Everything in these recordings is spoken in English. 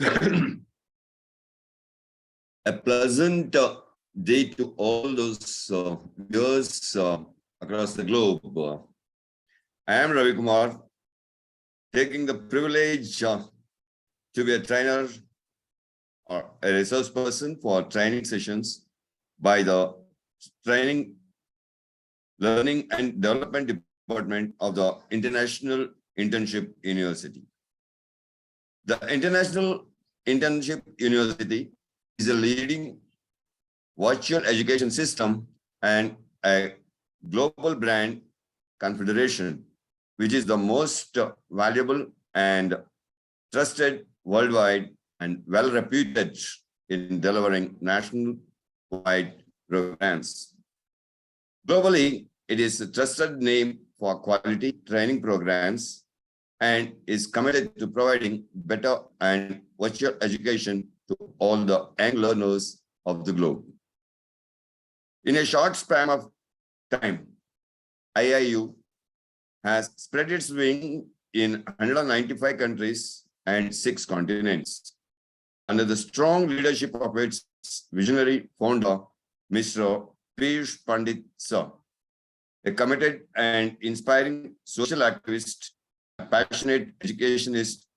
A pleasant day to all those viewers across the globe. I am Ravi Kumar, taking the privilege to be a trainer or a resource person for training sessions by the Training, Learning and Development Department of the International Internship University. The International Internship University is a leading virtual education system and a global brand confederation, which is the most valuable and trusted worldwide and well-reputed in delivering national-wide programs. Globally, it is a trusted name for quality training programs and is committed to providing better and virtual education to all the young learners of the globe. In a short span of time, IIU has spread its wing in 195 countries and 6 continents under the strong leadership of its visionary founder, Mr. Piyush Pandit Sir, a committed and inspiring social activist, a passionate educationist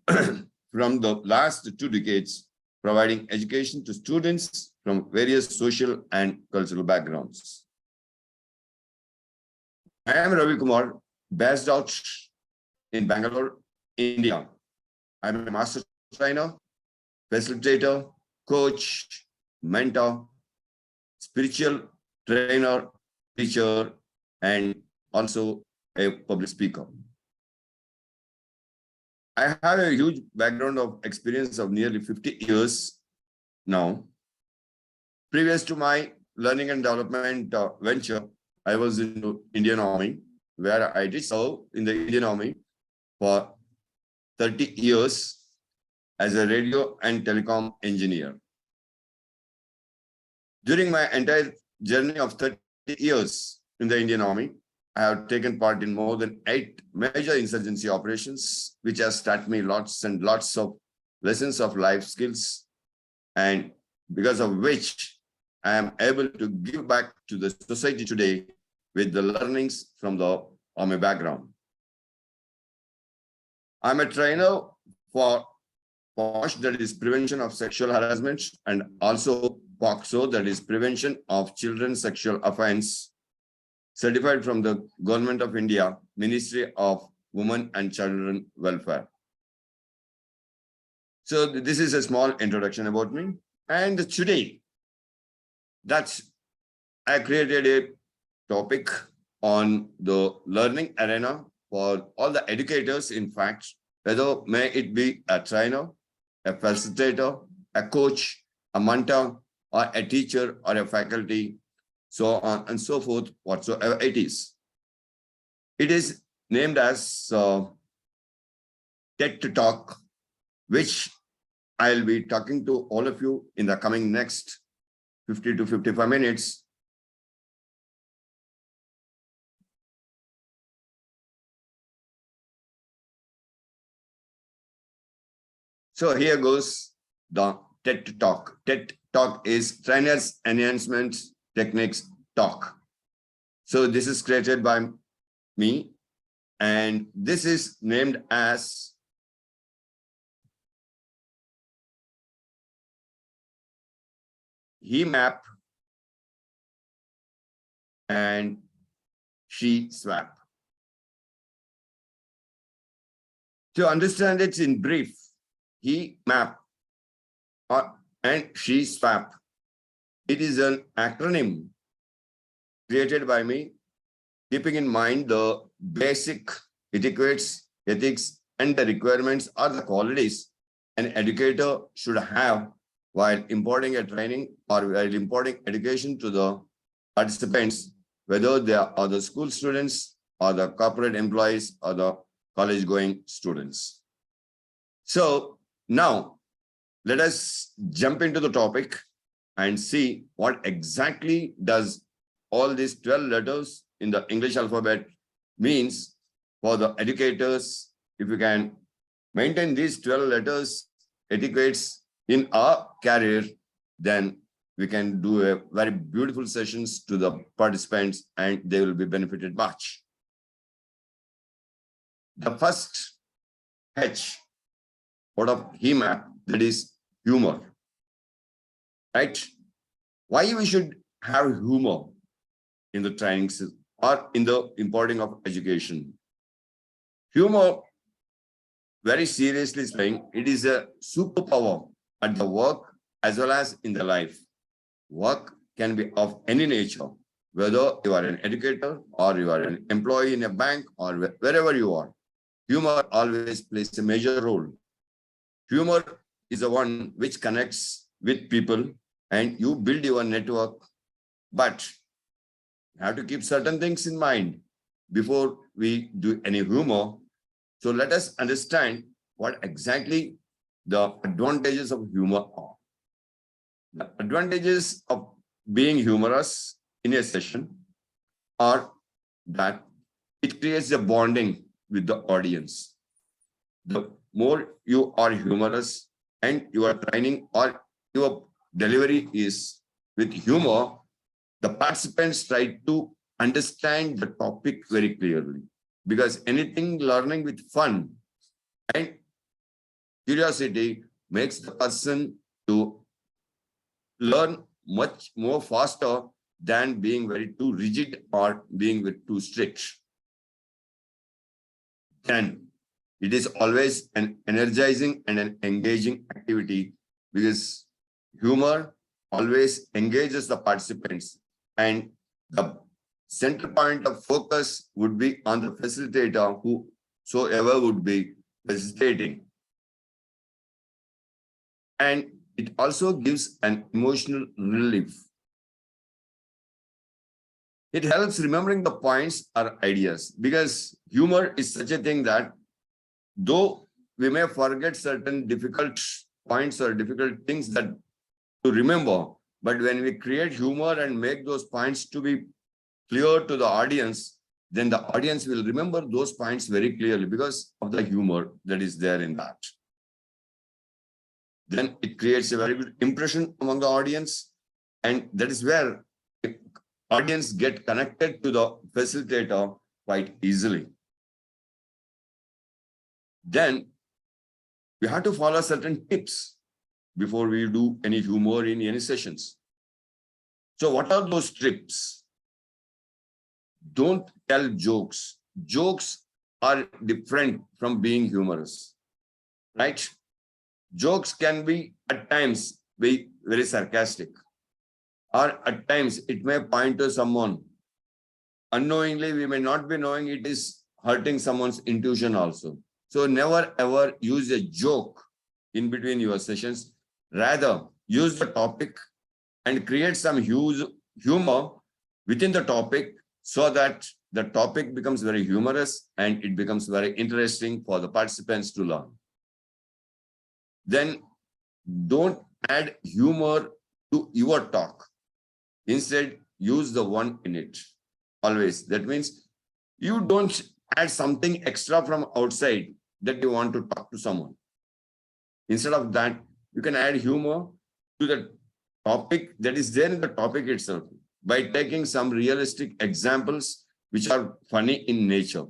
from the last 2 decades, providing education to students from various social and cultural backgrounds. I am Ravi Kumar, based out in Bangalore, India. I'm a master trainer, facilitator, coach, mentor, spiritual trainer, teacher, and also a public speaker. I have a huge background of experience of nearly 50 years now. Previous to my learning and development venture, I was in the Indian Army, where I did serve in the Indian Army for 30 years as a radio and telecom engineer. During my entire journey of 30 years in the Indian Army, I have taken part in more than 8 major insurgency operations, which has taught me lots and lots of lessons of life skills, and because of which I am able to give back to the society today with the learnings from the Army background. I'm a trainer for POSH, that is prevention of sexual harassment, and also POXO, that is prevention of children's sexual offense, certified from the Government of India, Ministry of Women and Children Welfare. So this is a small introduction about me. And today, I created a topic on the learning arena for all the educators, in fact, whether may it be a trainer, a facilitator, a coach, a mentor, or a teacher, or a faculty, so on and so forth, whatsoever it is. It is named as TED Talk, which I'll be talking to all of you in the coming next 50 to 55 minutes. So here goes the TED Talk. TED Talk is Trainers Enhancement Techniques Talk. So this is created by me, and this is named as he map and she swap. To understand it in brief, he map and she swap. It is an acronym created by me, keeping in mind the basic etiquettes, ethics, and the requirements or the qualities an educator should have while imparting a training or while imparting education to the participants, whether they are the school students or the corporate employees or the college-going students. So now, let us jump into the topic and see what exactly does all these 12 letters in the English alphabet means for the educators. If you can maintain these 12 letters etiquettes in our career, then we can do a very beautiful sessions to the participants and they will be benefited much. The first H out of HEMAP, that is humor, right? Why we should have humor in the trainings or in the imparting of education? Humor, very seriously saying, it is a superpower at the work as well as in the life. Work can be of any nature, whether you are an educator or you are an employee in a bank or wherever you are. Humor always plays a major role. Humor is the one which connects with people and you build your network, but you have to keep certain things in mind before we do any humor. So let us understand what exactly the advantages of humor are. The advantages of being humorous in a session are that it creates a bonding with the audience. The more you are humorous and your training or your delivery is with humor, the participants try to understand the topic very clearly. Because anything learning with fun and curiosity makes the person to learn much more faster than being very too rigid or being too strict. Then it is always an energizing and an engaging activity because humor always engages the participants and the center point of focus would be on the facilitator whosoever would be facilitating. And it also gives an emotional relief. It helps remembering the points or ideas because humor is such a thing that though we may forget certain difficult points or difficult things that to remember, but when we create humor and make those points to be clear to the audience, then the audience will remember those points very clearly because of the humor that is there in that. Then it creates a very good impression among the audience, and that is where the audience get connected to the facilitator quite easily. Then we have to follow certain tips before we do any humor in any sessions. So what are those tips? Don't tell jokes. Jokes are different from being humorous, right? Jokes can be at times be very sarcastic, or at times it may point to someone. Unknowingly, we may not be knowing it is hurting someone's intuition also. So never ever use a joke in between your sessions. Rather, use the topic and create some huge humor within the topic so that the topic becomes very humorous and it becomes very interesting for the participants to learn. Then don't add humor to your talk. Instead, use the one in it. Always. That means you don't add something extra from outside that you want to talk to someone. Instead of that, you can add humor to the topic that is there in the topic itself by taking some realistic examples which are funny in nature.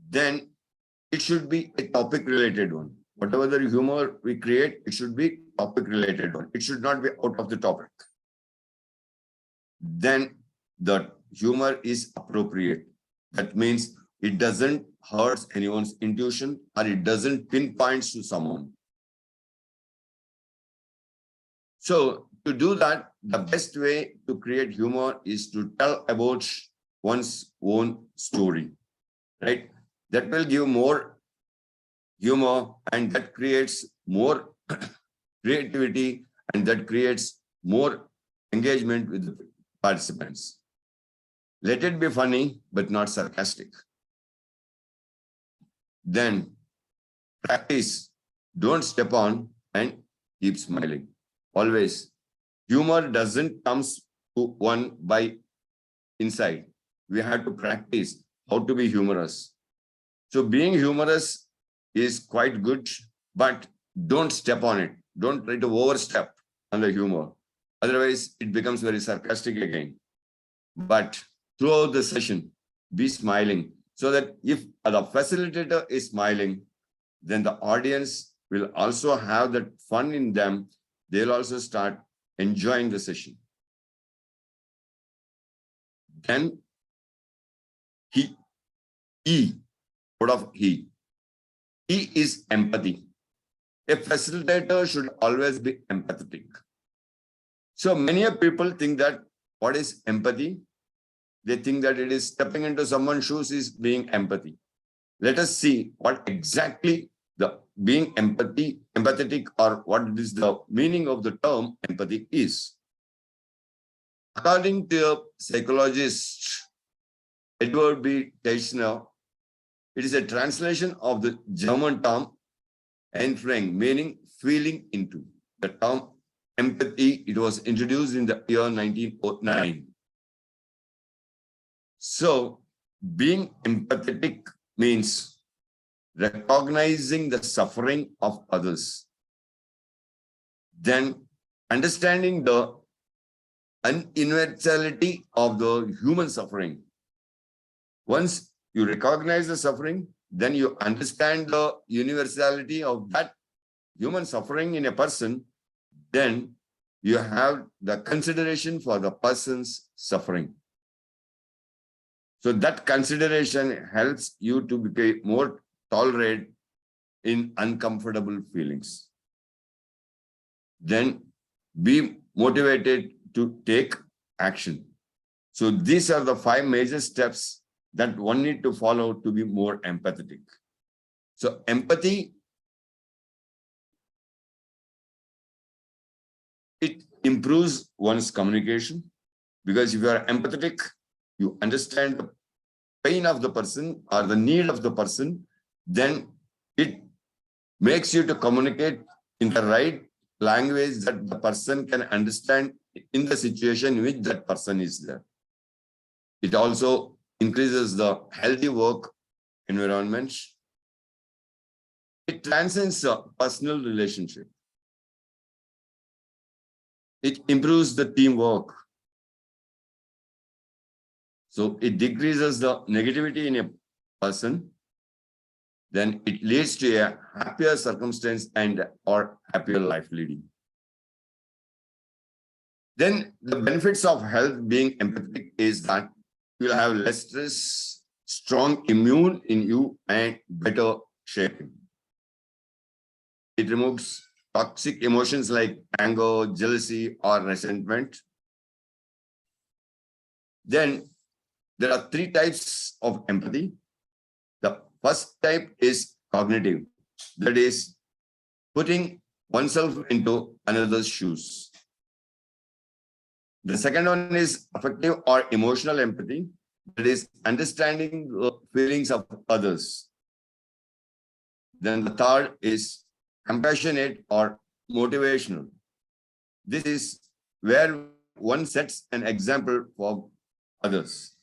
Then it should be a topic related one. Whatever the humor we create, it should be topic related one. It should not be out of the topic. Then the humor is appropriate. That means it doesn't hurt anyone's intuition or it doesn't pinpoint to someone. So to do that, the best way to create humor is to tell about one's own story, right? That will give more humor and that creates more creativity and that creates more engagement with the participants. Let it be funny, but not sarcastic. Then practice, don't step on and keep smiling. Always, humor doesn't come to one by inside. We have to practice how to be humorous. So being humorous is quite good, but don't step on it. Don't try to overstep on the humor. Otherwise, it becomes very sarcastic again. But throughout the session, be smiling so that if the facilitator is smiling, then the audience will also have that fun in them. They'll also start enjoying the session. Then what of he? He is empathy. A facilitator should always be empathetic. So many people think that what is empathy? They think that it is stepping into someone's shoes is being empathy. Let us see what exactly the being empathetic, or what is the meaning of the term empathy is. According to psychologist Edward B. Teisner, it is a translation of the German term Einfühlung, meaning feeling into. The term empathy, it was introduced in the year 1909. So, being empathetic means recognizing the suffering of others, then understanding the universality of the human suffering. Once you recognize the suffering, then you understand the universality of that human suffering in a person, then you have the consideration for the person's suffering. So that consideration helps you to be more tolerant in uncomfortable feelings. Then be motivated to take action. So these are the 5 major steps that one need to follow to be more empathetic. So empathy, it improves one's communication, because if you are empathetic, you understand the pain of the person or the need of the person, then it makes you to communicate in the right language that the person can understand in the situation in which that person is there. It also increases the healthy work environment. It transcends a personal relationship. It improves the teamwork. So it decreases the negativity in a person. Then it leads to a happier circumstance and or happier life leading. Then the benefits of health being empathetic is that you will have less stress, strong immune in you, and better shaping. It removes toxic emotions like anger, jealousy, or resentment. Then there are 3 types of empathy. The first type is cognitive, that is putting oneself into another's shoes. The second one is affective or emotional empathy, that is understanding the feelings of others. Then the third is compassionate or motivational. This is where one sets an example for others.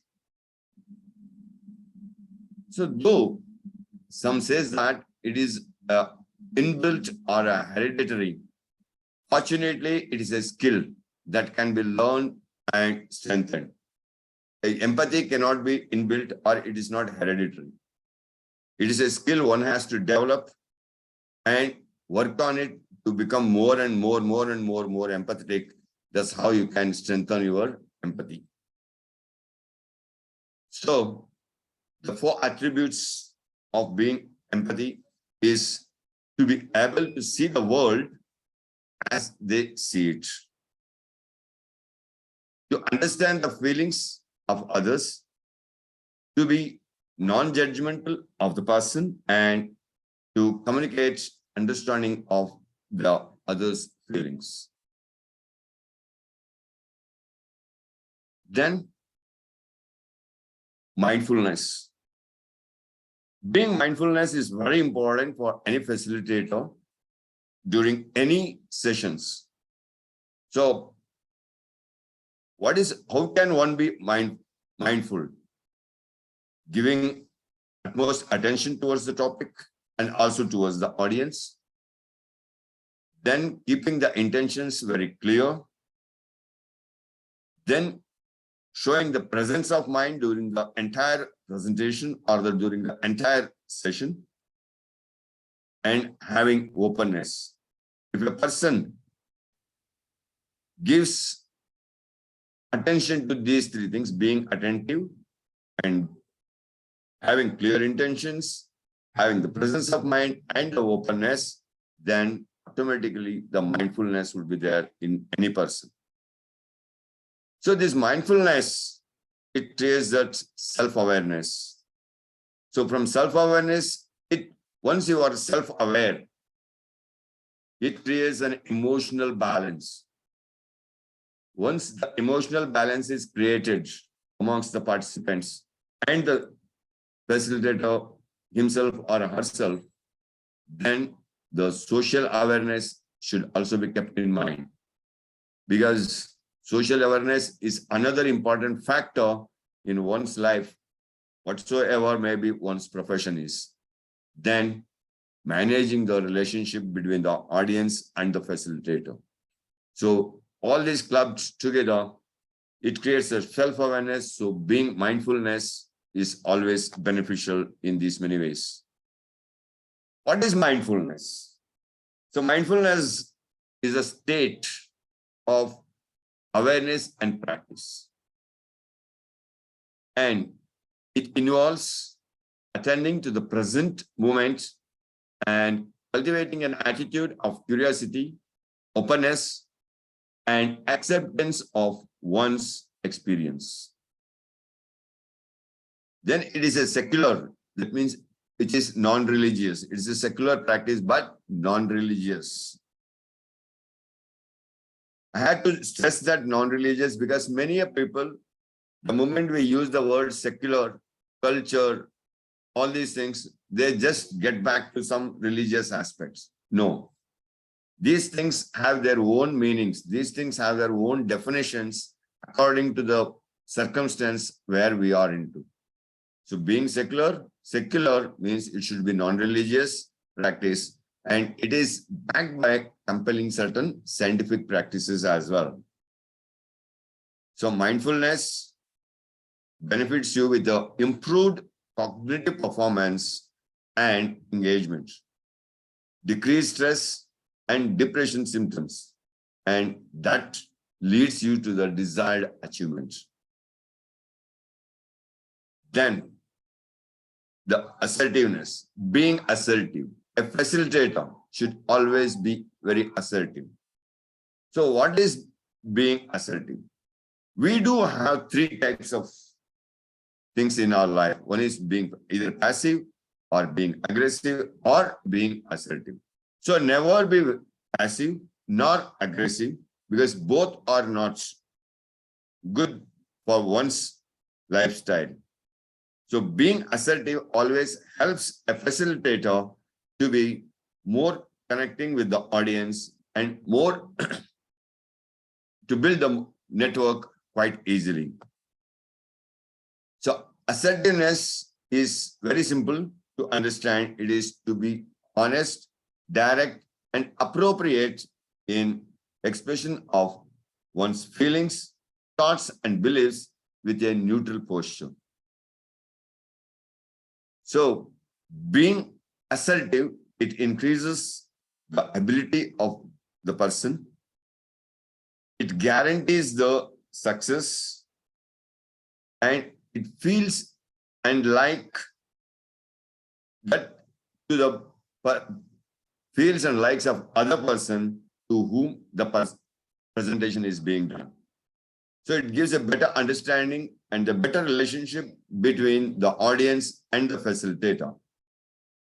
So though some says that it is inbuilt or a hereditary, fortunately it is a skill that can be learned and strengthened. Empathy cannot be inbuilt or it is not hereditary. It is a skill one has to develop and work on it to become more and more empathetic. That's how you can strengthen your empathy. So the 4 attributes of being empathy is to be able to see the world as they see it, to understand the feelings of others, to be non-judgmental of the person, and to communicate understanding of the other's feelings. Then mindfulness. Being mindfulness is very important for any facilitator during any sessions. So how can one be mindful? Giving utmost attention towards the topic, and also towards the audience. Then keeping the intentions very clear. Then showing the presence of mind during the entire presentation or during the entire session, and having openness. If a person gives attention to these three things, being attentive and having clear intentions, having the presence of mind and the openness, then automatically the mindfulness would be there in any person. So this mindfulness, it creates that self-awareness. So from self-awareness, once you are self-aware, it creates an emotional balance. Once the emotional balance is created amongst the participants and the facilitator himself or herself, then the social awareness should also be kept in mind, because social awareness is another important factor in one's life, whatsoever maybe one's profession is. Then managing the relationship between the audience and the facilitator. So all these clubs together, it creates a self-awareness. So being mindfulness is always beneficial in these many ways. What is mindfulness? So mindfulness is a state of awareness and practice. And it involves attending to the present moment and cultivating an attitude of curiosity, openness, and acceptance of one's experience. Then it is a secular, that means it is non-religious. It is a secular practice, but non-religious. I had to stress that non-religious because many people, the moment we use the word secular, culture, all these things, they just get back to some religious aspects. No. These things have their own meanings. These things have their own definitions according to the circumstance where we are into. So being secular means it should be non-religious practice, and it is backed by compelling certain scientific practices as well. So mindfulness benefits you with the improved cognitive performance and engagement, decreased stress and depression symptoms, and that leads you to the desired achievement. Then the assertiveness, being assertive. A facilitator should always be very assertive. So what is being assertive? We do have three types of things in our life. One is being either passive or being aggressive or being assertive. So never be passive nor aggressive, because both are not good for one's lifestyle. So being assertive always helps a facilitator to be more connecting with the audience and more to build the network quite easily. So assertiveness is very simple to understand. It is to be honest, direct, and appropriate in expression of one's feelings, thoughts, and beliefs with a neutral posture. So being assertive, it increases the ability of the person. It guarantees the success, and it feels and like that to the feels and likes of other person to whom the presentation is being done. So it gives a better understanding and a better relationship between the audience and the facilitator.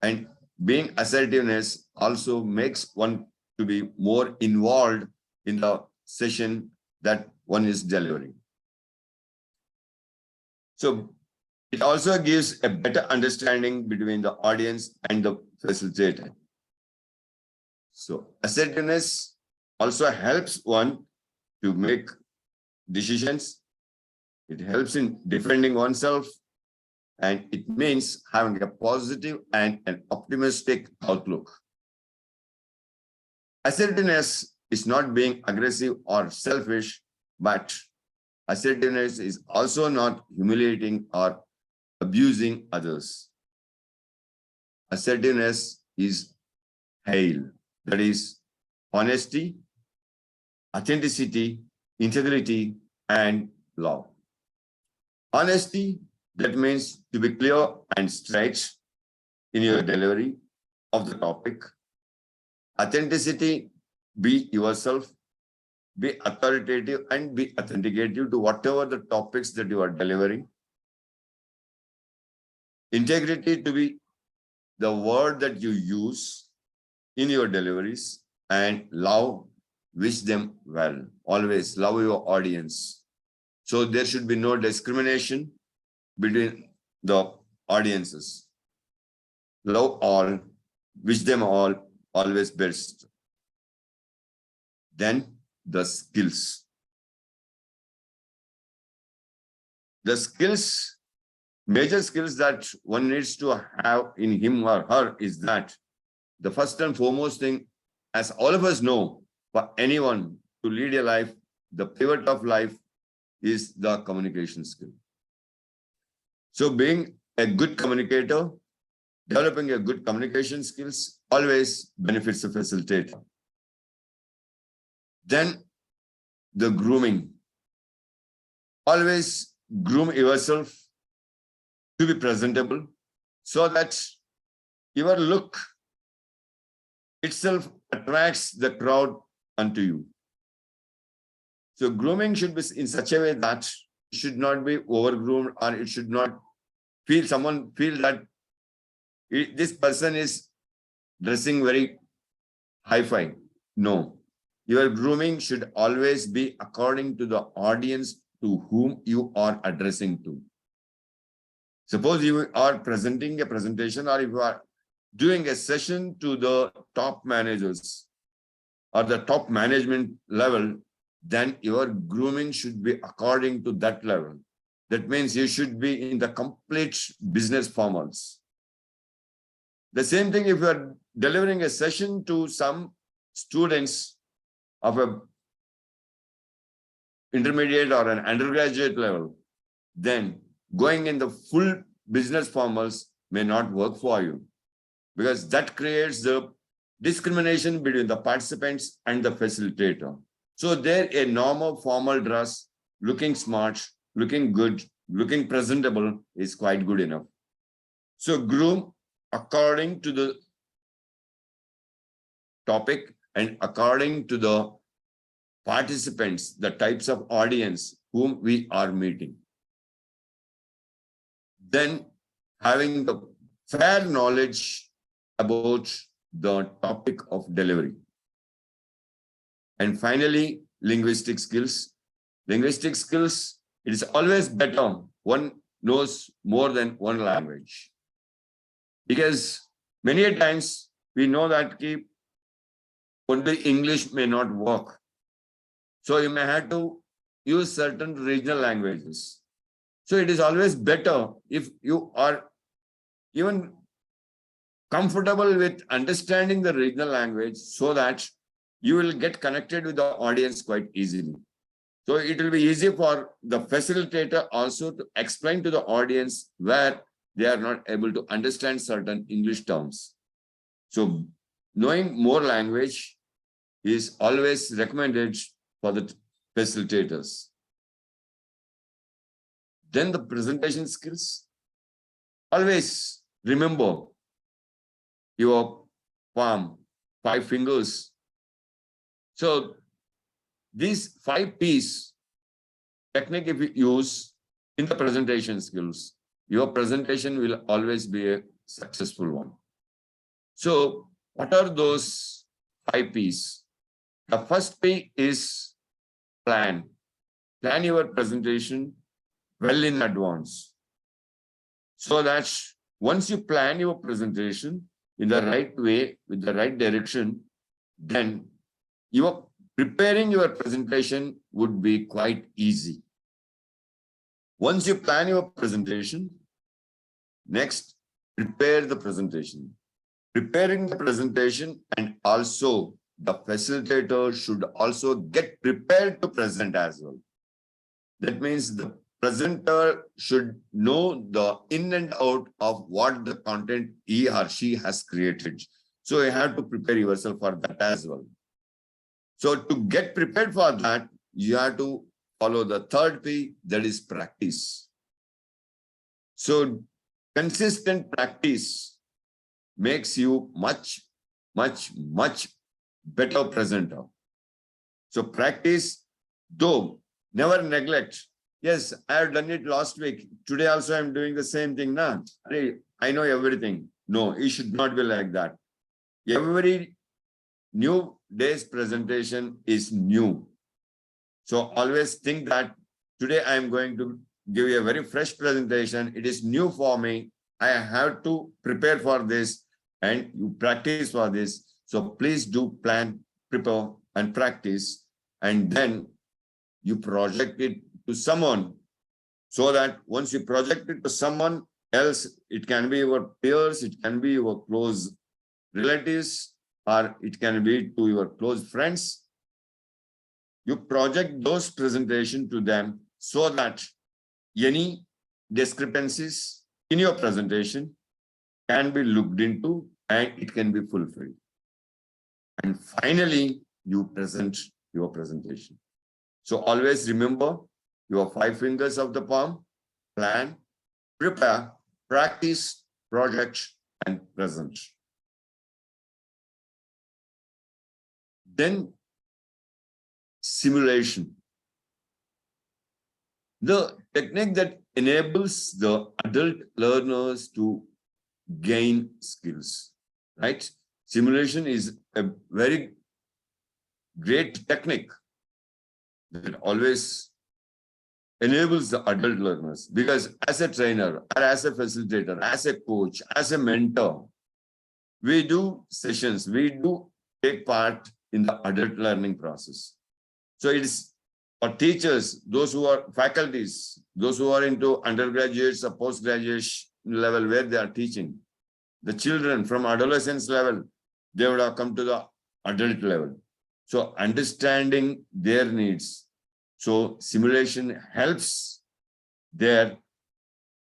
And being assertiveness also makes one to be more involved in the session that one is delivering. So it also gives a better understanding between the audience and the facilitator. So assertiveness also helps one to make decisions. It helps in defending oneself, and it means having a positive and an optimistic outlook. Assertiveness is not being aggressive or selfish, but assertiveness is also not humiliating or abusing others. Assertiveness is hail, that is honesty, authenticity, integrity, and love. Honesty, that means to be clear and straight in your delivery of the topic. Authenticity, be yourself, be authoritative and be authenticative to whatever the topics that you are delivering. Integrity, to be the word that you use in your deliveries, and love, wish them well. Always love your audience. So there should be no discrimination between the audiences. Love all, wish them all, always best. Then the skills. The skills, major skills that one needs to have in him or her is that the first and foremost thing, as all of us know, for anyone to lead a life, the pivot of life is the communication skill. So being a good communicator, developing a good communication skills always benefits the facilitator. Then the grooming. Always groom yourself to be presentable so that your look itself attracts the crowd unto you. So grooming should be in such a way that it should not be over-groomed, or it should not someone feel that this person is dressing very high-fi. No. Your grooming should always be according to the audience to whom you are addressing to. Suppose you are presenting a presentation, or if you are doing a session to the top managers or the top management level, then your grooming should be according to that level. That means you should be in the complete business formals. The same thing if you are delivering a session to some students of a intermediate or an undergraduate level, then going in the full business formals may not work for you, because that creates the discrimination between the participants and the facilitator. So there, a normal formal dress, looking smart, looking good, looking presentable is quite good enough. So groom according to the topic and according to the participants, the types of audience whom we are meeting. Then having the fair knowledge about the topic of delivery. And finally, linguistic skills. Linguistic skills, it is always better one knows more than one language. Because many a times we know that only English may not work. So you may have to use certain regional languages. So it is always better if you are even comfortable with understanding the regional language, so that you will get connected with the audience quite easily. So it will be easy for the facilitator also to explain to the audience where they are not able to understand certain English terms. So knowing more language is always recommended for the facilitators. Then the presentation skills. Always remember your palm, 5 fingers. So these 5 P's technique, if you use in the presentation skills, your presentation will always be a successful one. So what are those 5 P's? The first P is plan. Plan your presentation well in advance, so that once you plan your presentation in the right way, with the right direction, then your preparing your presentation would be quite easy. Once you plan your presentation, Next, prepare the presentation. Preparing the presentation, and also the facilitator should also get prepared to present as well. That means the presenter should know the in and out of what the content he or she has created. So you have to prepare yourself for that as well. So to get prepared for that, you have to follow the third P, that is practice. So consistent practice makes you much better presenter. So practice, though never neglect. Yes, I have done it last week. Today also I'm doing the same thing now. I know everything. No, it should not be like that. Every new day's presentation is new. So always think that today I am going to give you a very fresh presentation. It is new for me. I have to prepare for this and you practice for this. So please do plan, prepare and practice, and then you project it to someone, so that once you project it to someone else, it can be your peers, it can be your close relatives, or it can be to your close friends. You project those presentations to them so that any discrepancies in your presentation can be looked into and it can be fulfilled. And finally, you present your presentation. So always remember your 5 fingers of the palm: plan, prepare, practice, project, and present. Then simulation. The technique that enables the adult learners to gain skills, right? Simulation is a very great technique that always enables the adult learners, because as a trainer or as a facilitator, as a coach, as a mentor, we do sessions, we do take part in the adult learning process. So it is for teachers, those who are faculties, those who are into undergraduates or postgraduate level where they are teaching, the children from adolescence level, they would have come to the adult level. So understanding their needs. So simulation helps there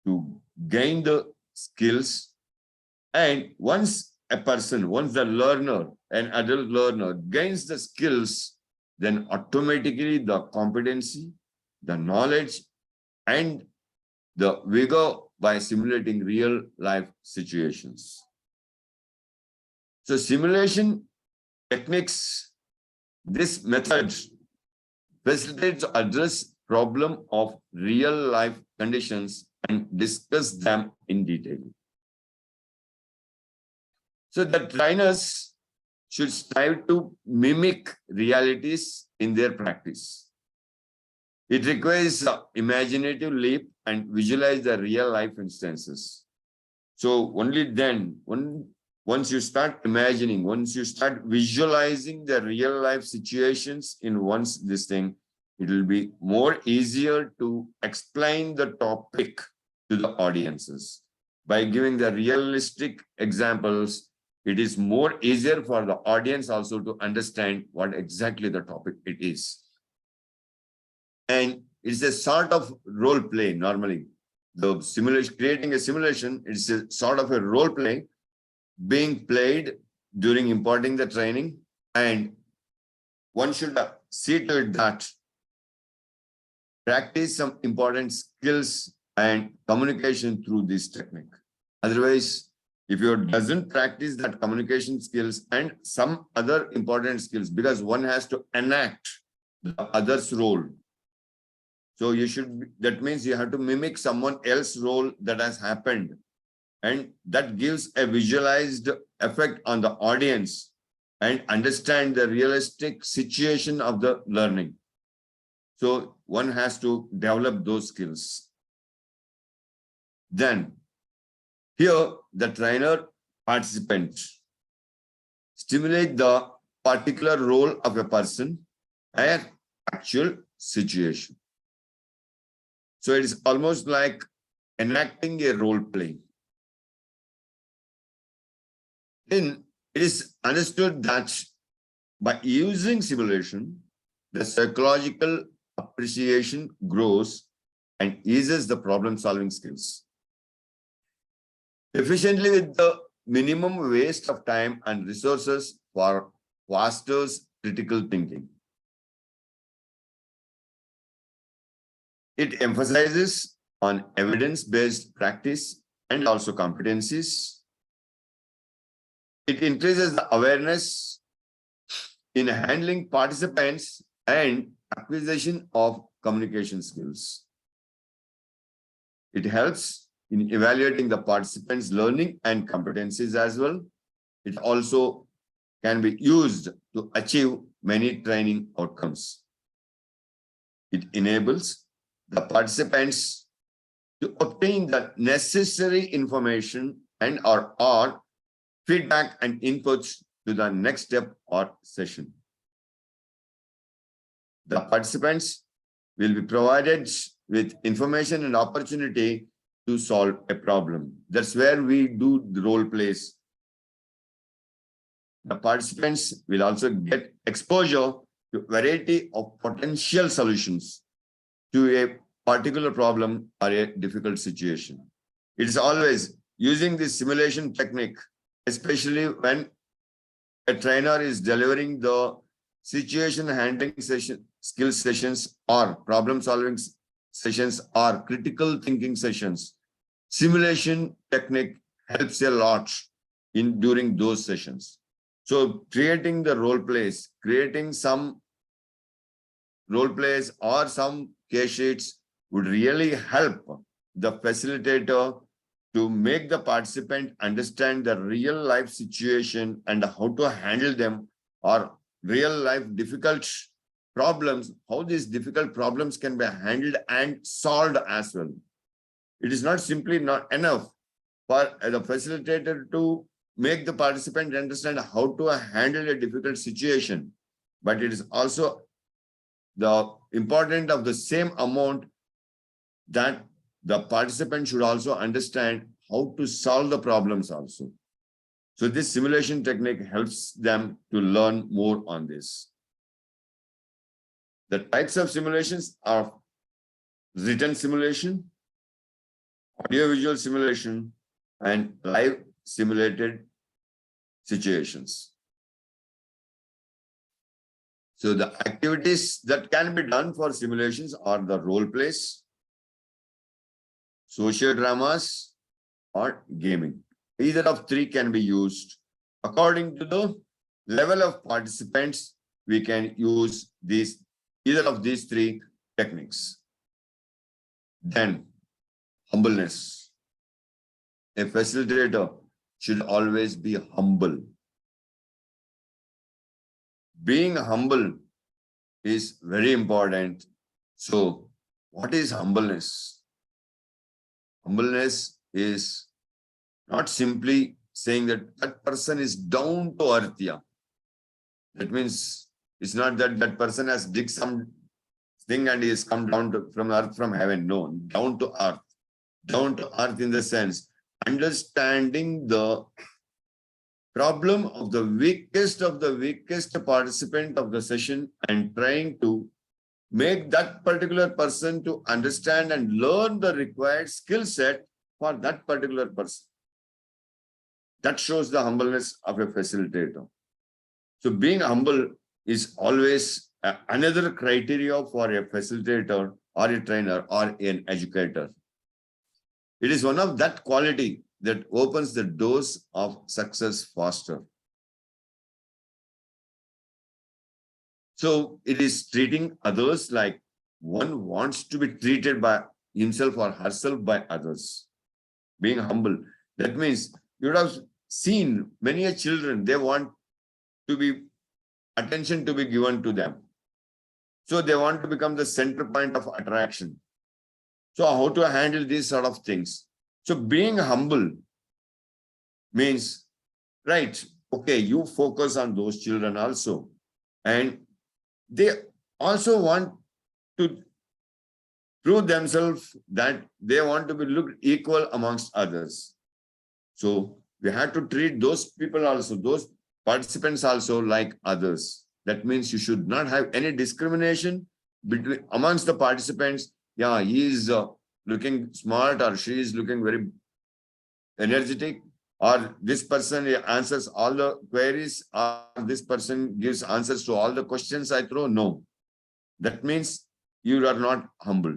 to gain the skills. And once a person, once the learner, an adult learner gains the skills, then automatically the competency, the knowledge, and the vigor by simulating real life situations. So simulation techniques, this method facilitates to address problem of real life conditions and discuss them in detail. So the trainers should strive to mimic realities in their practice. It requires an imaginative leap and visualize the real life instances. So only then, once you start imagining, once you start visualizing the real life situations in one's this thing, it will be more easier to explain the topic to the audiences. By giving the realistic examples, it is more easier for the audience also to understand what exactly the topic it is. And it's a sort of role play normally. The simulation, creating a simulation, it's a sort of a role play being played during imparting the training, and one should see to it that practice some important skills and communication through this technique. Otherwise, if you doesn't practice that communication skills and some other important skills, because one has to enact the other's role. So you should, that means you have to mimic someone else's role that has happened. And that gives a visualized effect on the audience and understand the realistic situation of the learning. So one has to develop those skills. Then here the trainer participant stimulate the particular role of a person and actual situation. So it is almost like enacting a role play. Then it is understood that by using simulation, the psychological appreciation grows and eases the problem-solving skills efficiently with the minimum waste of time and resources for fosters critical thinking. It emphasizes on evidence-based practice and also competencies. It increases the awareness in handling participants and acquisition of communication skills. It helps in evaluating the participants' learning and competencies as well. It also can be used to achieve many training outcomes. It enables the participants to obtain the necessary information and or feedback and inputs to the next step or session. The participants will be provided with information and opportunity to solve a problem. That's where we do the role plays. The participants will also get exposure to a variety of potential solutions to a particular problem or a difficult situation. It is always using this simulation technique, especially when a trainer is delivering the situation handling skill sessions or problem solving sessions or critical thinking sessions. Simulation technique helps a lot during those sessions. So creating the role plays, creating some role plays or some case sheets would really help the facilitator to make the participant understand the real life situation and how to handle them, or real life difficult problems, how these difficult problems can be handled and solved as well. It is not simply not enough for the facilitator to make the participant understand how to handle a difficult situation, but it is also the important of the same amount that the participant should also understand how to solve the problems also. So this simulation technique helps them to learn more on this. The types of simulations are written simulation, audiovisual simulation, and live simulated situations. So the activities that can be done for simulations are the role plays, social dramas, or gaming. Either of three can be used. According to the level of participants, we can use either of these three techniques. Then, humbleness. A facilitator should always be humble. Being humble is very important. So, what is humbleness? Humbleness is not simply saying that that person is down to earth. Yeah. That means it's not that that person has dig some thing and he has come down from earth from heaven. No, down to earth. Down to earth in the sense, understanding the problem of the weakest participant of the session and trying to make that particular person to understand and learn the required skill set for that particular person. That shows the humbleness of a facilitator. So being humble is always another criteria for a facilitator or a trainer or an educator. It is one of that quality that opens the doors of success faster. So it is treating others like one wants to be treated by himself or herself by others. Being humble. That means you would have seen many children, they want to be attention to be given to them. So they want to become the center point of attraction. So how to handle these sort of things? So being humble means, right, okay, you focus on those children also. And they also want to prove themselves that they want to be looked equal amongst others. So We have to treat those people also, those participants also like others. That means you should not have any discrimination between amongst the participants. Yeah, he is looking smart or she is looking very energetic, or this person answers all the queries, or this person gives answers to all the questions I throw. No, that means you are not humble.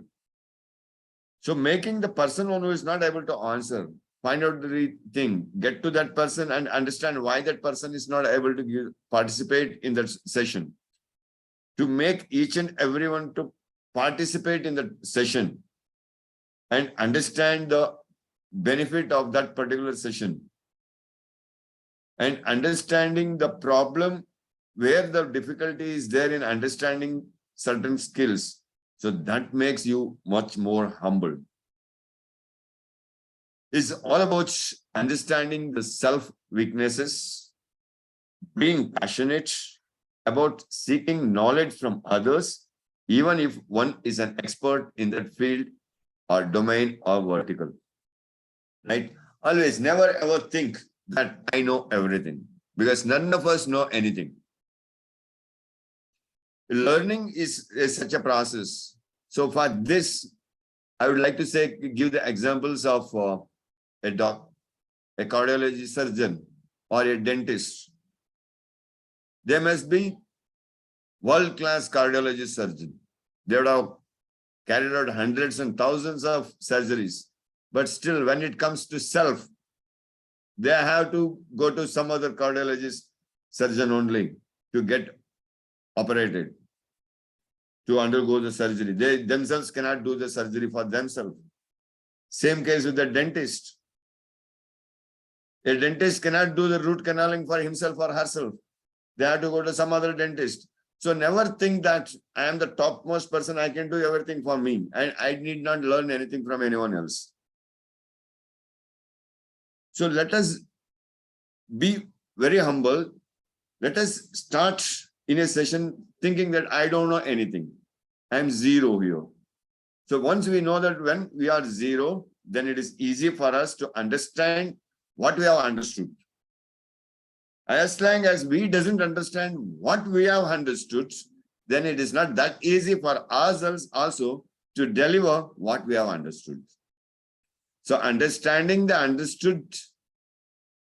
So making the person who is not able to answer, find out the thing, get to that person and understand why that person is not able to participate in that session. To make each and everyone to participate in the session and understand the benefit of that particular session and understanding the problem where the difficulty is there in understanding certain skills. So that makes you much more humble. It's all about understanding the self weaknesses, being passionate about seeking knowledge from others, even if one is an expert in that field or domain or vertical. Right? Always, never ever think that I know everything, because none of us know anything. Learning is such a process. So for this, I would like to say, give the examples of a cardiology surgeon or a dentist. They must be world-class cardiology surgeon. They would have carried out hundreds and thousands of surgeries. But still, when it comes to self, they have to go to some other cardiologist surgeon only to get operated, to undergo the surgery. They themselves cannot do the surgery for themselves. Same case with the dentist. A dentist cannot do the root canaling for himself or herself. They have to go to some other dentist. So never think that I am the topmost person, I can do everything for me, and I need not learn anything from anyone else. So let us be very humble. Let us start in a session thinking that I don't know anything. I'm zero here. So once we know that when we are zero, then it is easy for us to understand what we have understood. As long as we doesn't understand what we have understood, then it is not that easy for ourselves also to deliver what we have understood. So understanding the understood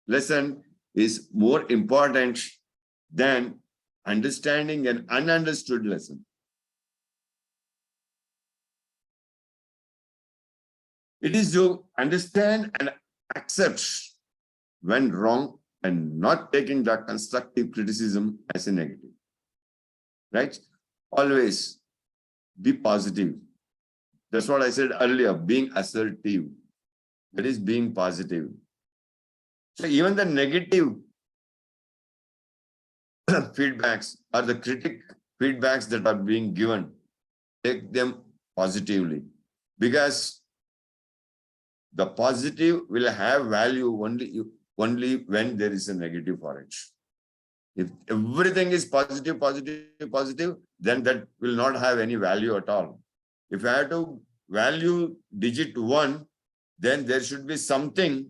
lesson is more important than understanding an ununderstood lesson. It is to understand and accept when wrong and not taking the constructive criticism as a negative. Right? Always be positive. That's what I said earlier, being assertive. That is being positive. So even the negative feedbacks or the critic feedbacks that are being given, take them positively, because the positive will have value only when there is a negative for it. If everything is positive, then that will not have any value at all. If I have to value digit 1, then there should be something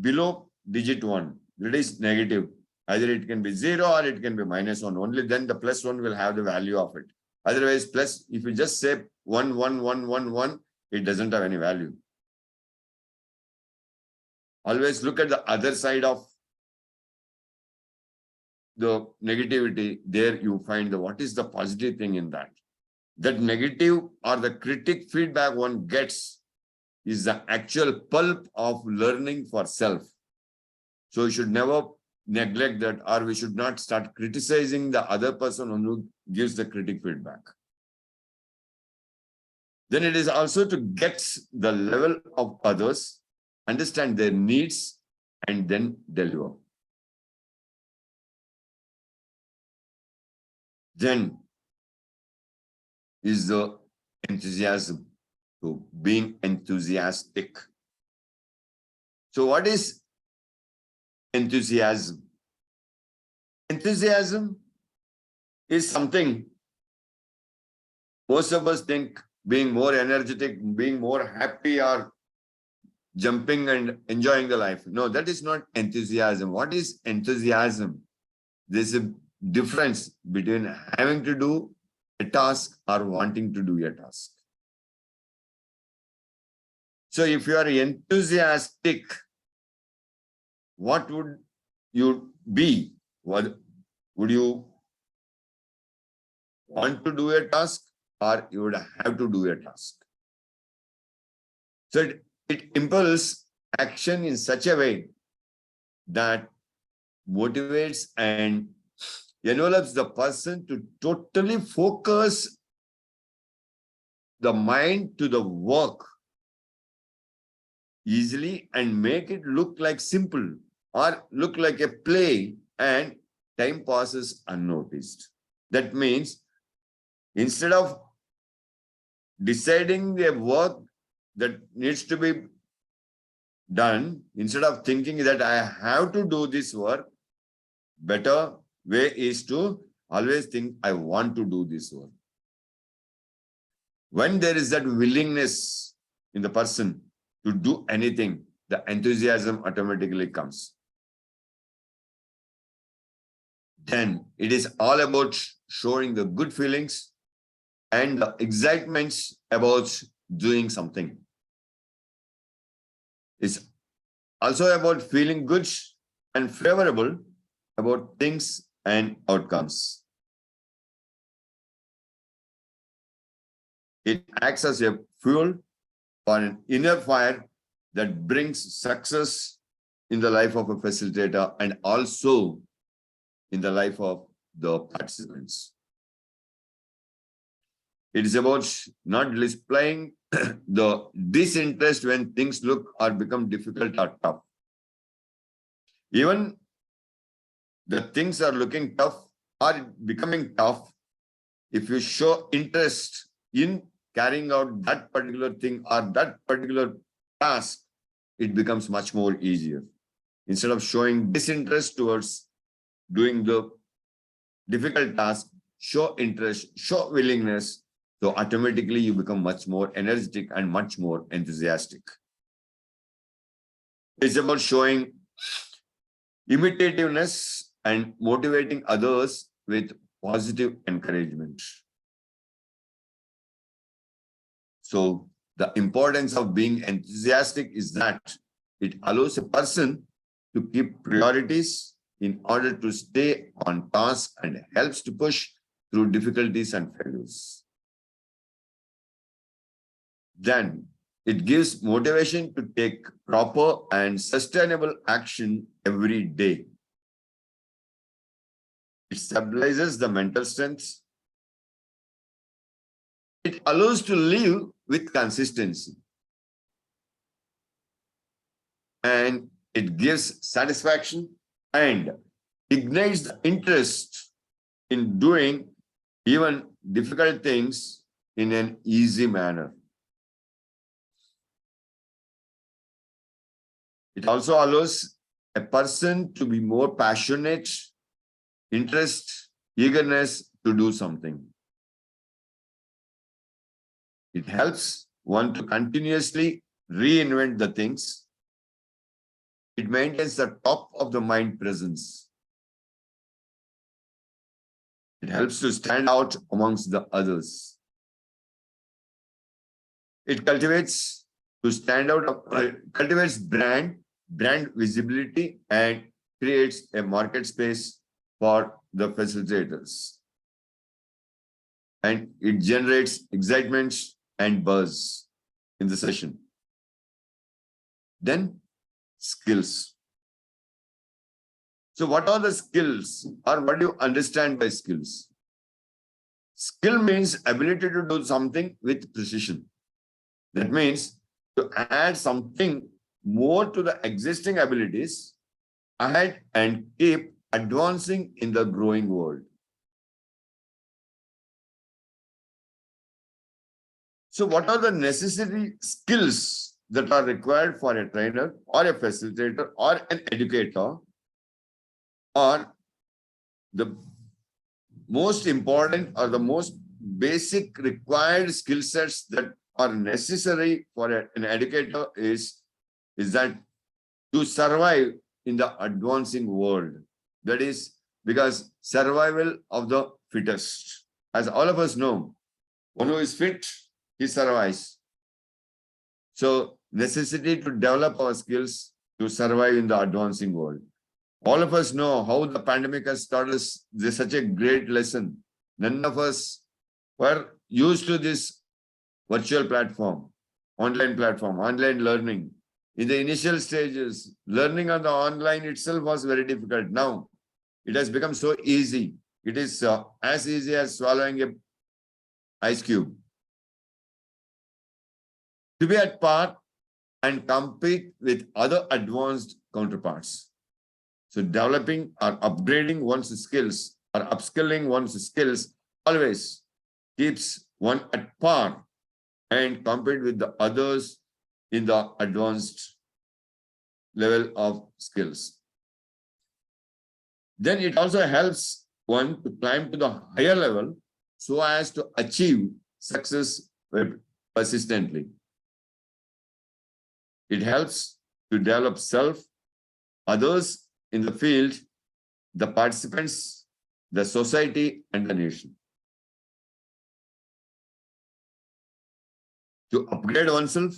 below digit 1 that is negative. Either it can be 0 or it can be -1. Only then the +1 will have the value of it. Otherwise, plus, if you just say 1, 1, 1, 1, 1, it doesn't have any value. Always look at the other side of the negativity. There you find what is the positive thing in that. That negative or the critic feedback one gets is the actual pulp of learning for self. So you should never neglect that, or we should not start criticizing the other person who gives the critic feedback. Then it is also to get the level of others, understand their needs, and then deliver. Then is the enthusiasm, so being enthusiastic. So what is enthusiasm? Enthusiasm is something most of us think being more energetic, being more happy, or jumping and enjoying the life. No, that is not enthusiasm. What is enthusiasm? There's a difference between having to do a task or wanting to do a task. So if you are enthusiastic, what would you be? What would you want to do a task, or you would have to do a task? So it impels action in such a way that motivates and envelops the person to totally focus the mind to the work easily and make it look like simple or look like a play, and time passes unnoticed. That means instead of deciding a work that needs to be done, instead of thinking that I have to do this work, better way is to always think I want to do this work. When there is that willingness in the person to do anything, the enthusiasm automatically comes. Then it is all about showing the good feelings and the excitements about doing something. It's also about feeling good and favorable about things and outcomes. It acts as a fuel for an inner fire that brings success in the life of a facilitator and also in the life of the participants. It is about not displaying the disinterest when things look or become difficult or tough. Even the things are looking tough or becoming tough, if you show interest in carrying out that particular thing or that particular task, it becomes much more easier. Instead of showing disinterest towards doing the difficult task, show interest, show willingness, so automatically you become much more energetic and much more enthusiastic. It's about showing imitativeness and motivating others with positive encouragement. So the importance of being enthusiastic is that it allows a person to keep priorities in order to stay on task and helps to push through difficulties and failures. Then it gives motivation to take proper and sustainable action every day. It stabilizes the mental strength. It allows to live with consistency. And it gives satisfaction and ignites the interest in doing even difficult things in an easy manner. It also allows a person to be more passionate, interest, eagerness to do something. It helps one to continuously reinvent the things. It maintains the top of the mind presence. It helps to stand out amongst the others. It cultivates to stand out, cultivates brand visibility, and creates a market space for the facilitators. And it generates excitement and buzz in the session. Then skills. So what are the skills, or what do you understand by skills? Skill means ability to do something with precision. That means to add something more to the existing abilities, add and keep advancing in the growing world. So what are the necessary skills that are required for a trainer or a facilitator or an educator, or the most important or the most basic required skill sets that are necessary for an educator is is that to survive in the advancing world. That is because survival of the fittest. As all of us know, one who is fit, he survives. So necessity to develop our skills to survive in the advancing world. All of us know how the pandemic has taught us such a great lesson. None of us were used to this virtual platform, online learning. In the initial stages, learning on the online itself was very difficult. Now, it has become so easy. It is as easy as swallowing an ice cube. To be at par and compete with other advanced counterparts. So developing or upgrading one's skills or upskilling one's skills always keeps one at par and compete with the others in the advanced level of skills. Then it also helps one to climb to the higher level so as to achieve success persistently. It helps to develop self, others in the field, the participants, the society, and the nation. To upgrade oneself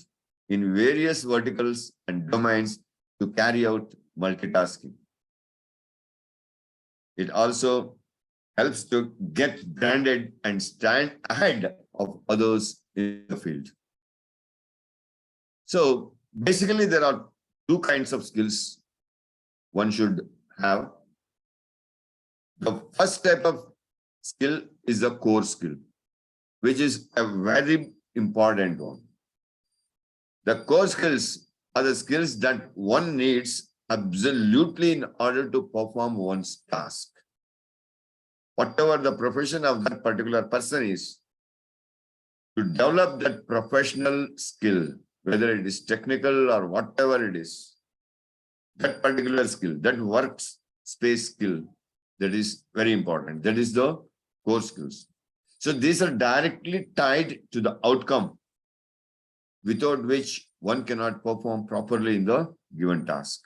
in various verticals and domains to carry out multitasking. It also helps to get branded and stand ahead of others in the field. So basically, there are two kinds of skills one should have. The first type of skill is a core skill, which is a very important one. The core skills are the skills that one needs absolutely in order to perform one's task. Whatever the profession of that particular person is, to develop that professional skill, whether it is technical or whatever it is, that particular skill, that workspace skill, that is very important. That is the core skills. So these are directly tied to the outcome, without which one cannot perform properly in the given task.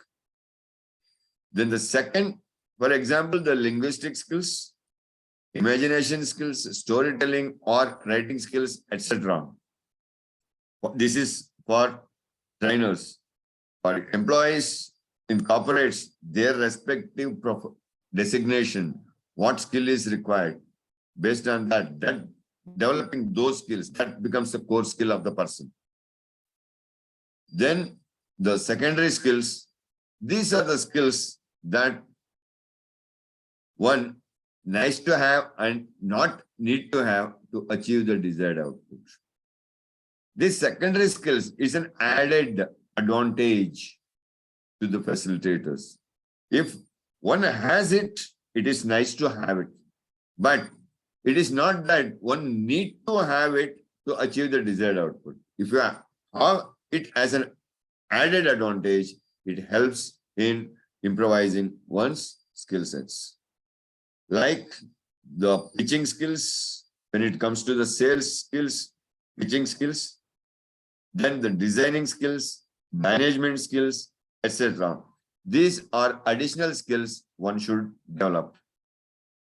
Then the second, for example, the linguistic skills, imagination skills, storytelling or writing skills, etc. This is for trainers, for employees in corporates, their respective designation, what skill is required. Based on that, developing those skills, that becomes the core skill of the person. Then the secondary skills, these are the skills that one nice to have and not need to have to achieve the desired output. This secondary skills is an added advantage to the facilitators. If one has it, it is nice to have it. But it is not that one need to have it to achieve the desired output. If you have it as an added advantage, it helps in improvising one's skill sets. Like the pitching skills, when it comes to the sales skills, pitching skills, then the designing skills, management skills, etc. These are additional skills one should develop.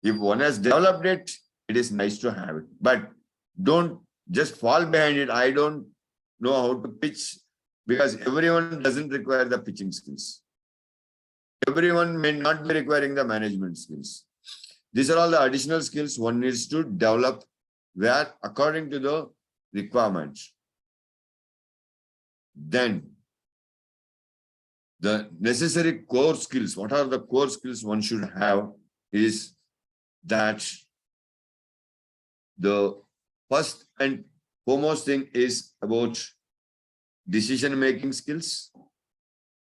If one has developed it, it is nice to have it. But don't just fall behind it. I don't know how to pitch, because everyone doesn't require the pitching skills. Everyone may not be requiring the management skills. These are all the additional skills one needs to develop where according to the requirements. Then the necessary core skills, what are the core skills one should have is that the first and foremost thing is about decision-making skills,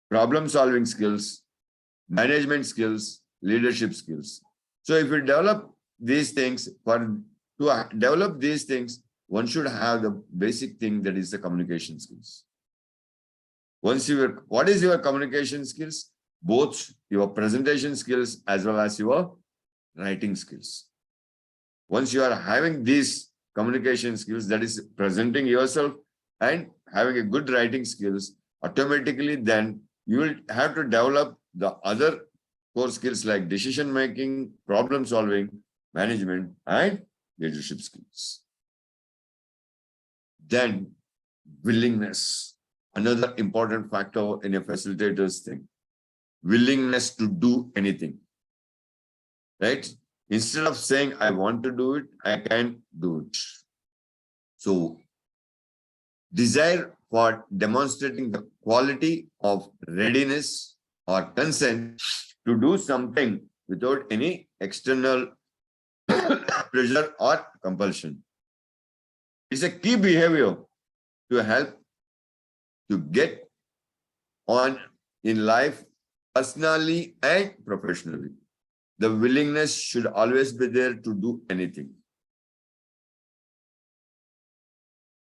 problem-solving skills, management skills, leadership skills. So if you develop these things, to develop these things, one should have the basic thing, that is the communication skills. What is your communication skills? Both your presentation skills as well as your writing skills. Once you are having these communication skills, that is presenting yourself and having a good writing skills, automatically then you will have to develop the other core skills like decision making, problem solving, management, and leadership skills. Then willingness, another important factor in a facilitator's thing. Willingness to do anything, right? Instead of saying, I want to do it, I can do it. So, desire for demonstrating the quality of readiness or consent to do something without any external pressure or compulsion. It's a key behavior to help to get on in life personally and professionally. The willingness should always be there to do anything.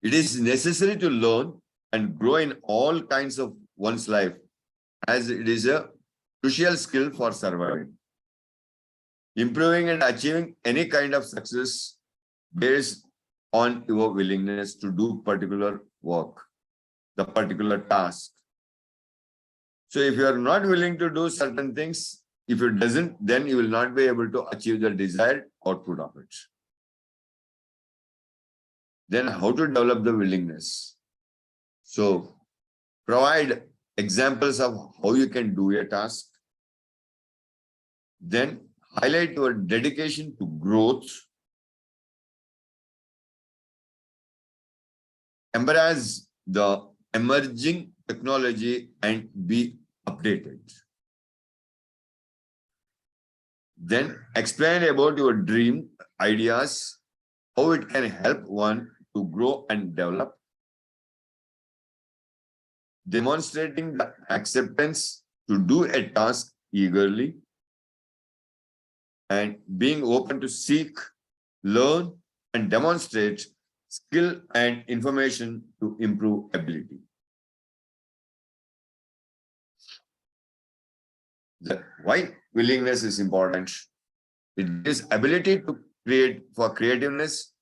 It is necessary to learn and grow in all kinds of one's life, as it is a crucial skill for surviving. Improving and achieving any kind of success based on your willingness to do particular work, the particular task. So if you are not willing to do certain things, if it doesn't, then you will not be able to achieve the desired output of it. Then how to develop the willingness? So provide examples of how you can do a task. Then highlight your dedication to growth. Embrace the emerging technology and be updated. Then explain about your dream ideas, how it can help one to grow and develop. Demonstrating the acceptance to do a task eagerly and being open to seek, learn, and demonstrate skill and information to improve ability. Why willingness is important? It gives ability to create for creativeness,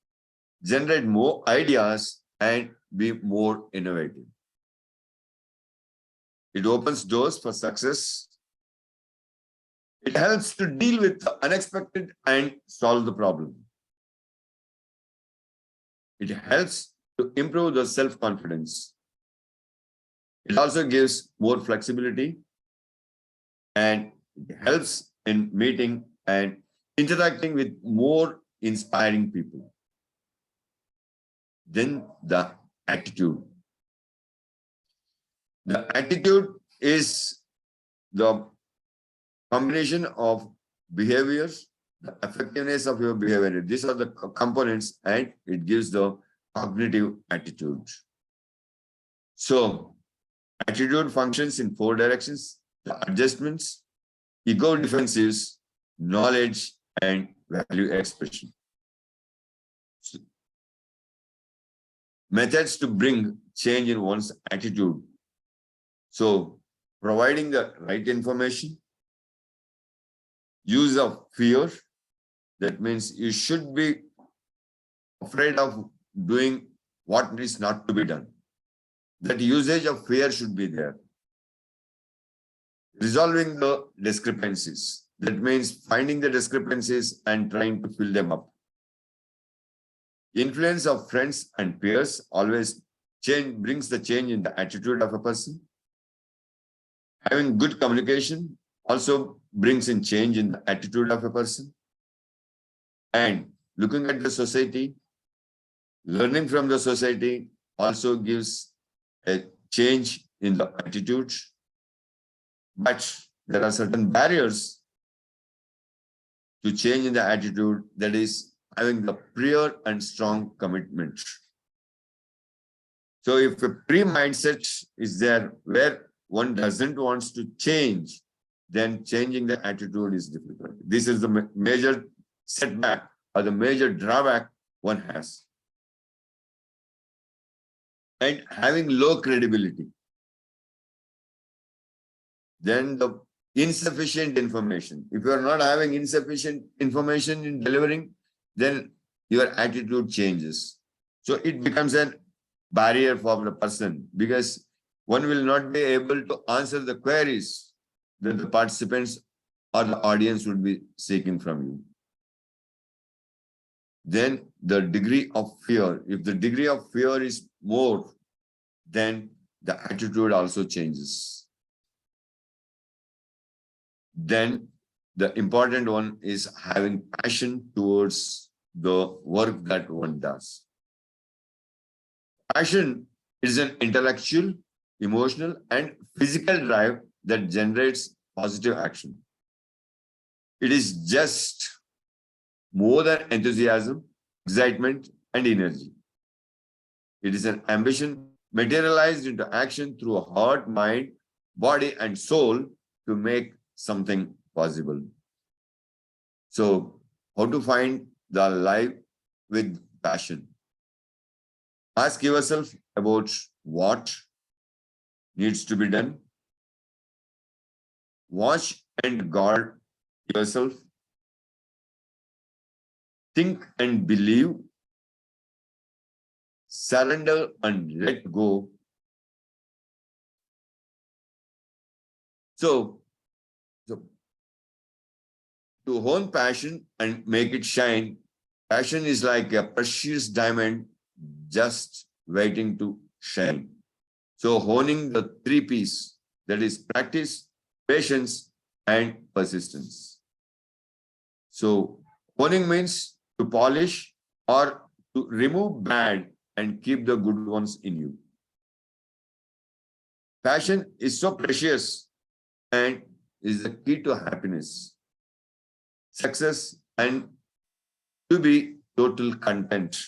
generate more ideas, and be more innovative. It opens doors for success. It helps to deal with the unexpected and solve the problem. It helps to improve the self-confidence. It also gives more flexibility and it helps in meeting and interacting with more inspiring people. Then the attitude. The attitude is the combination of behaviors, the effectiveness of your behavior. These are the components and it gives the cognitive attitude. So, attitude functions in 4 directions: the adjustments, ego defenses, knowledge, and value expression. So, methods to bring change in one's attitude. So, providing the right information, use of fear, that means you should be afraid of doing what is not to be done. That usage of fear should be there. Resolving the discrepancies, that means finding the discrepancies and trying to fill them up. Influence of friends and peers always brings the change in the attitude of a person. Having good communication also brings in change in the attitude of a person. And looking at the society, learning from the society also gives a change in the attitude. But there are certain barriers to change in the attitude, that is having the prior and strong commitment. So if a pre-mindset is there where one doesn't want to change, then changing the attitude is difficult. This is the major setback or the major drawback one has. And having low credibility. Then the insufficient information. If you are not having insufficient information in delivering, then your attitude changes. So it becomes a barrier for the person, because one will not be able to answer the queries that the participants or the audience would be seeking from you. Then the degree of fear, if the degree of fear is more, then the attitude also changes. Then the important one is having passion towards the work that one does. Passion is an intellectual, emotional, and physical drive that generates positive action. It is just more than enthusiasm, excitement, and energy. It is an ambition materialized into action through a heart, mind, body, and soul to make something possible. So, how to find the life with passion? Ask yourself about what needs to be done. Watch and guard yourself. Think and believe. Surrender and let go. So to hone passion and make it shine, passion is like a precious diamond just waiting to shine. So honing the 3 P's, that is practice, patience, and persistence. So honing means to polish or to remove bad and keep the good ones in you. Passion is so precious and is the key to happiness, success, and to be total content.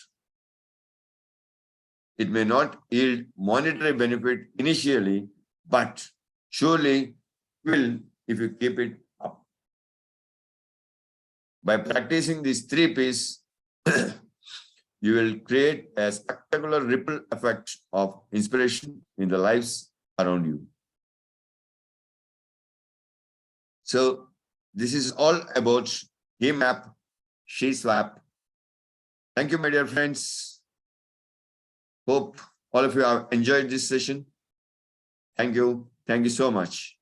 It may not yield monetary benefit initially, but surely will if you keep it up. By practicing these 3 P's, you will create a spectacular ripple effect of inspiration in the lives around you. So this is all about he map, she swap. Thank you, my dear friends. Hope all of you have enjoyed this session. Thank you. Thank you so much.